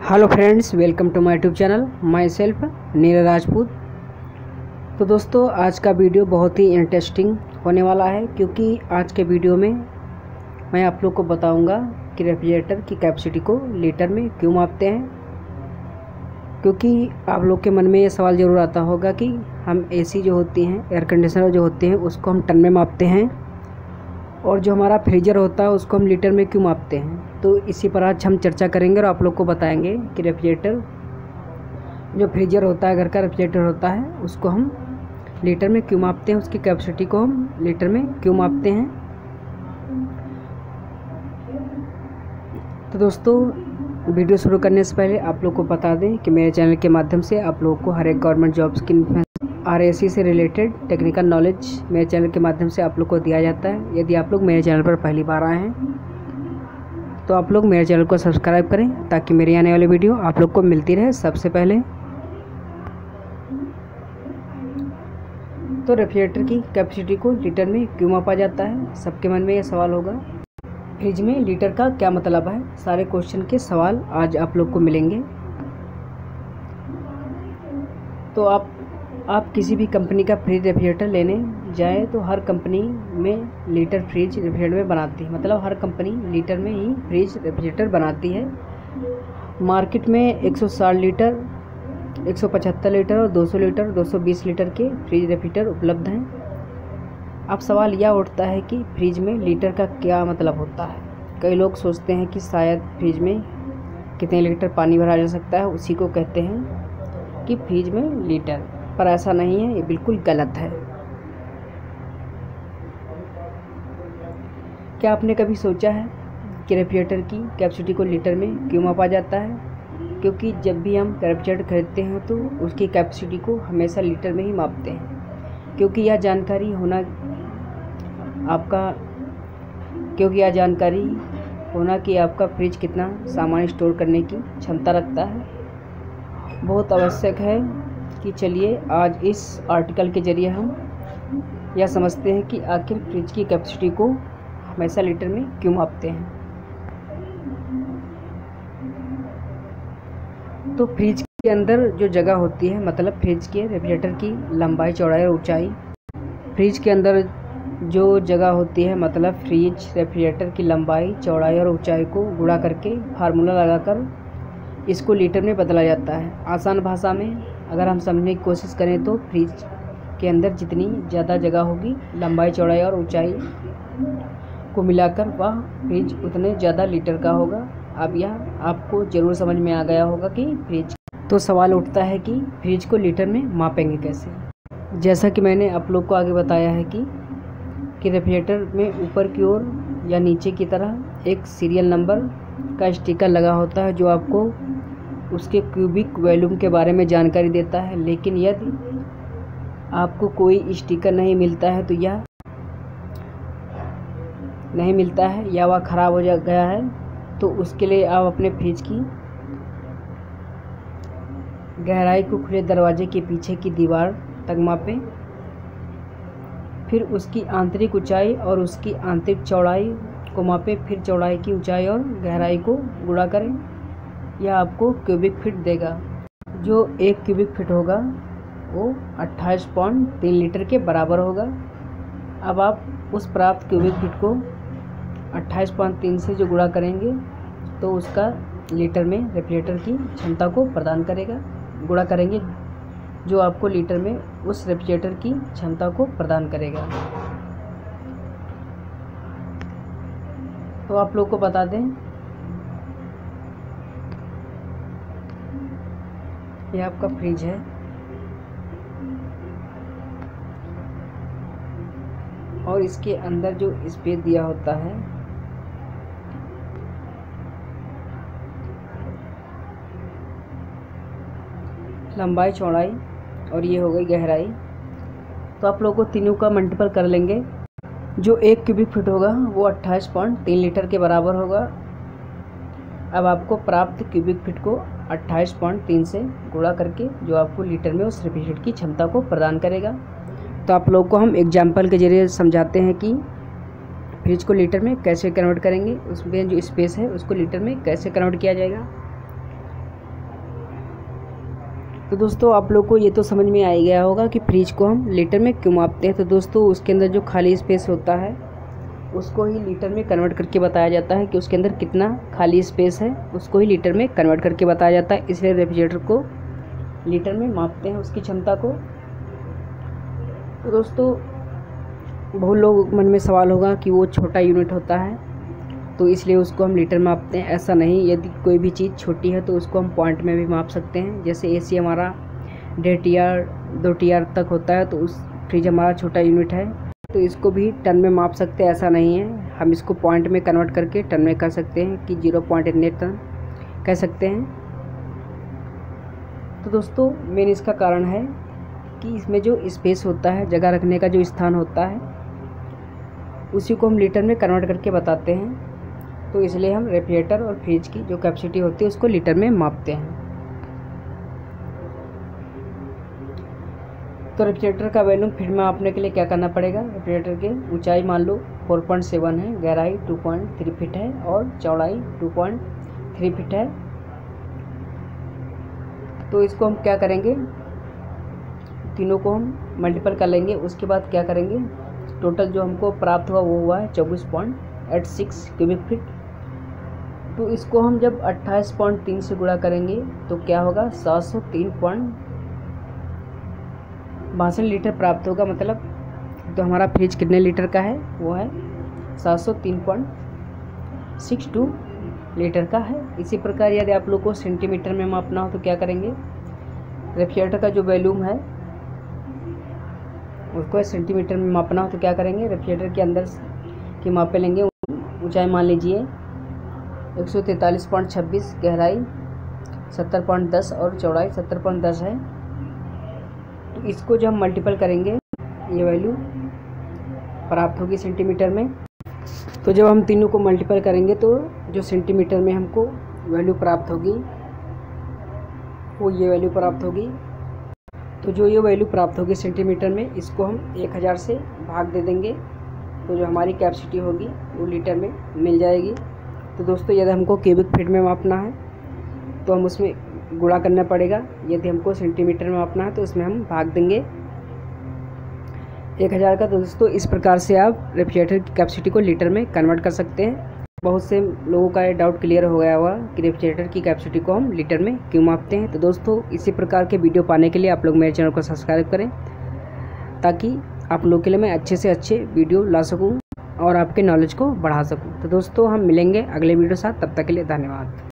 Hello friends, welcome to my YouTube channel. Myself Neeraj Rajput. तो दोस्तों, आज का वीडियो बहुत ही इंटरेस्टिंग होने वाला है, क्योंकि आज के वीडियो में मैं आप लोग को बताऊंगा कि रेफ्रिजरेटर की कैपेसिटी को लीटर में क्यों मापते हैं। क्योंकि आप लोग के मन में ये सवाल ज़रूर आता होगा कि हम एसी जो होती हैं, एयर कंडीशनर जो होते हैं, उसको हम टन में मापते हैं, और जो हमारा फ्रीजर होता है उसको हम लीटर में क्यों मापते हैं। तो इसी पर आज हम चर्चा करेंगे और आप लोग को बताएंगे कि रेफ्रिजरेटर जो फ्रीजर होता है, घर का रेफ्रिजरेटर होता है, उसको हम लीटर में क्यों मापते हैं, उसकी कैपेसिटी को हम लीटर में क्यों मापते हैं। तो दोस्तों, वीडियो शुरू करने से पहले आप लोग को बता दें कि मेरे चैनल के माध्यम से आप लोगों को हर एक गवर्नमेंट जॉब्स की RAC से रिलेटेड टेक्निकल नॉलेज मेरे चैनल के माध्यम से आप लोग को दिया जाता है। यदि आप लोग मेरे चैनल पर पहली बार आए हैं तो आप लोग मेरे चैनल को सब्सक्राइब करें, ताकि मेरी आने वाली वीडियो आप लोग को मिलती रहे सबसे पहले। तो रेफ्रिजरेटर की कैपेसिटी को लीटर में क्यों मापा जाता है, सबके मन में ये सवाल होगा। फ्रिज में लीटर का क्या मतलब है, सारे क्वेश्चन के सवाल आज आप लोग को मिलेंगे। तो आप किसी भी कंपनी का फ्रिज रेफ्रिजरेटर लेने जाएँ तो हर कंपनी में लीटर फ्रिज रेफ्रिजरेटर में बनाती है, मतलब हर कंपनी लीटर में ही फ्रिज रेफ्रिजरेटर बनाती है। मार्केट में 160 लीटर, 175 लीटर और 200 लीटर, 220 लीटर के फ्रिज रेफ्रिजरेटर उपलब्ध हैं। अब सवाल यह उठता है कि फ्रिज में लीटर का क्या मतलब होता है। कई लोग सोचते हैं कि शायद फ्रिज में कितने लीटर पानी भरा जा सकता है, उसी को कहते हैं कि फ्रिज में लीटर, पर ऐसा नहीं है, ये बिल्कुल गलत है। क्या आपने कभी सोचा है कि रेफ्रिजरेटर की कैपेसिटी को लीटर में क्यों मापा जाता है? क्योंकि जब भी हम रेफ्रिजरेटर खरीदते हैं तो उसकी कैपेसिटी को हमेशा लीटर में ही मापते हैं, क्योंकि यह जानकारी होना कि आपका फ्रिज कितना सामान स्टोर करने की क्षमता रखता है बहुत आवश्यक है। कि चलिए आज इस आर्टिकल के ज़रिए हम यह समझते हैं कि आखिर फ्रिज की कैपेसिटी को हमेशा लीटर में क्यों मापते हैं। तो फ्रिज के अंदर जो जगह होती है, मतलब फ्रिज के रेफ्रिजरेटर की लंबाई, चौड़ाई और ऊंचाई, फ्रिज के अंदर जो जगह होती है, मतलब फ्रिज रेफ्रिजरेटर की लंबाई, चौड़ाई और ऊंचाई को गुणा करके फार्मूला लगाकर इसको लीटर में बदला जाता है। आसान भाषा में अगर हम समझने की कोशिश करें तो फ्रिज के अंदर जितनी ज़्यादा जगह होगी, लंबाई, चौड़ाई और ऊंचाई को मिलाकर वह फ्रिज उतने ज़्यादा लीटर का होगा। अब यह आपको ज़रूर समझ में आ गया होगा कि फ्रिज। तो सवाल उठता है कि फ्रिज को लीटर में मापेंगे कैसे। जैसा कि मैंने आप लोग को आगे बताया है कि रेफ्रिजरेटर में ऊपर की ओर या नीचे की तरह एक सीरियल नंबर का स्टिकर लगा होता है, जो आपको उसके क्यूबिक वॉल्यूम के बारे में जानकारी देता है। लेकिन यदि आपको कोई स्टिकर नहीं मिलता है तो यह नहीं मिलता है या वह ख़राब हो गया है, तो उसके लिए आप अपने फ्रिज की गहराई को खुले दरवाजे के पीछे की दीवार तक मापें। फिर उसकी आंतरिक ऊंचाई और उसकी आंतरिक चौड़ाई को मापें। फिर चौड़ाई की ऊंचाई और गहराई को गुणा करें। यह आपको क्यूबिक फीट देगा। जो 1 क्यूबिक फीट होगा वो 28.3 लीटर के बराबर होगा। अब आप उस प्राप्त क्यूबिक फीट को 28.3 से जो गुणा करेंगे तो उसका लीटर में रेफ्रिजरेटर की क्षमता को प्रदान करेगा। गुणा करेंगे जो आपको लीटर में उस रेफ्रिजरेटर की क्षमता को प्रदान करेगा। तो आप लोग को बता दें, यह आपका फ्रिज है और इसके अंदर जो स्पेस दिया होता है, लंबाई, चौड़ाई और ये हो गई गहराई। तो आप लोगों को तीनों का मल्टीपल कर लेंगे। जो 1 क्यूबिक फीट होगा वो 28.3 लीटर के बराबर होगा। अब आपको प्राप्त क्यूबिक फीट को 28.3 से गुणा करके जो आपको लीटर में उस रेफ्रिजरेटर की क्षमता को प्रदान करेगा। तो आप लोग को हम एग्जाम्पल के जरिए समझाते हैं कि फ्रिज को लीटर में कैसे कन्वर्ट करेंगे, उसमें जो स्पेस है उसको लीटर में कैसे कन्वर्ट किया जाएगा। तो दोस्तों आप लोग को ये तो समझ में आ ही गया होगा कि फ्रिज को हम लीटर में क्यों मापते हैं। तो दोस्तों उसके अंदर जो खाली स्पेस होता है उसको ही लीटर में कन्वर्ट करके बताया जाता है कि उसके अंदर कितना खाली स्पेस है, उसको ही लीटर में कन्वर्ट करके बताया जाता है। इसलिए रेफ्रिजरेटर को लीटर में मापते हैं उसकी क्षमता को। तो दोस्तों बहुत लोग मन में सवाल होगा कि वो छोटा यूनिट होता है तो इसलिए उसको हम लीटर में मापते हैं। ऐसा नहीं, यदि कोई भी चीज़ छोटी है तो उसको हम पॉइंट में भी माप सकते हैं। जैसे एसी हमारा 1.5 TR 2 TR तक होता है तो उस फ्रिज हमारा छोटा यूनिट है तो इसको भी टन में माप सकते हैं। ऐसा नहीं है, हम इसको पॉइंट में कन्वर्ट करके टन में कर सकते हैं कि 0.8 टन कह सकते हैं। तो दोस्तों मेन इसका कारण है कि इसमें जो स्पेस होता है, जगह रखने का जो स्थान होता है, उसी को हम लीटर में कन्वर्ट करके बताते हैं। तो इसलिए हम रेफ्रिजरेटर और फ्रिज की जो कैपेसिटी होती है उसको लीटर में मापते हैं। तो रेफ्रिजरेटर का वॉल्यूम फिर में मापने के लिए क्या करना पड़ेगा। रेफ्रिजरेटर की ऊंचाई मान लो 4.7 है, गहराई 2.3 फीट है और चौड़ाई 2.3 फीट है। तो इसको हम क्या करेंगे, तीनों को हम मल्टीपल कर लेंगे। उसके बाद क्या करेंगे, टोटल जो हमको प्राप्त हुआ वो हुआ है 24.86 क्यूबिक फीट। तो इसको हम जब 28.3 से गुणा करेंगे तो क्या होगा, 703.62 लीटर प्राप्त होगा। मतलब तो हमारा फ्रिज कितने लीटर का है, वो है 703.62 लीटर का है। इसी प्रकार यदि आप लोग को सेंटीमीटर में मापना हो तो क्या करेंगे, रेफ्रिजरेटर का जो वॉल्यूम है उसको सेंटीमीटर में मापना हो तो क्या करेंगे, रेफ्रिजरेटर के अंदर की मापे लेंगे। ऊंचाई मान लीजिए 143.26, गहराई 70.10 और चौड़ाई 70.10 है। तो इसको जब हम मल्टीपल करेंगे ये वैल्यू प्राप्त होगी सेंटीमीटर में। तो जब हम तीनों को मल्टीपल करेंगे तो जो सेंटीमीटर में हमको वैल्यू प्राप्त होगी वो ये वैल्यू प्राप्त होगी। तो जो ये वैल्यू प्राप्त होगी सेंटीमीटर में, इसको हम 1000 से भाग दे देंगे तो जो हमारी कैपेसिटी होगी वो लीटर में मिल जाएगी। तो दोस्तों यदि हमको क्यूबिक फीट में मापना है तो हम उसमें गुणा करना पड़ेगा, यदि हमको सेंटीमीटर में मापना है तो उसमें हम भाग देंगे 1000 का। तो दोस्तों इस प्रकार से आप रेफ्रिजरेटर की कैपेसिटी को लीटर में कन्वर्ट कर सकते हैं। बहुत से लोगों का ये डाउट क्लियर हो गया हुआ कि रेफ्रिजरेटर की कैपेसिटी को हम लीटर में क्यों मापते हैं। तो दोस्तों इसी प्रकार के वीडियो पाने के लिए आप लोग मेरे चैनल को सब्सक्राइब करें ताकि आप लोग के लिए मैं अच्छे से अच्छे वीडियो ला सकूं और आपके नॉलेज को बढ़ा सकूं। तो दोस्तों हम मिलेंगे अगले वीडियो साथ, तब तक के लिए धन्यवाद।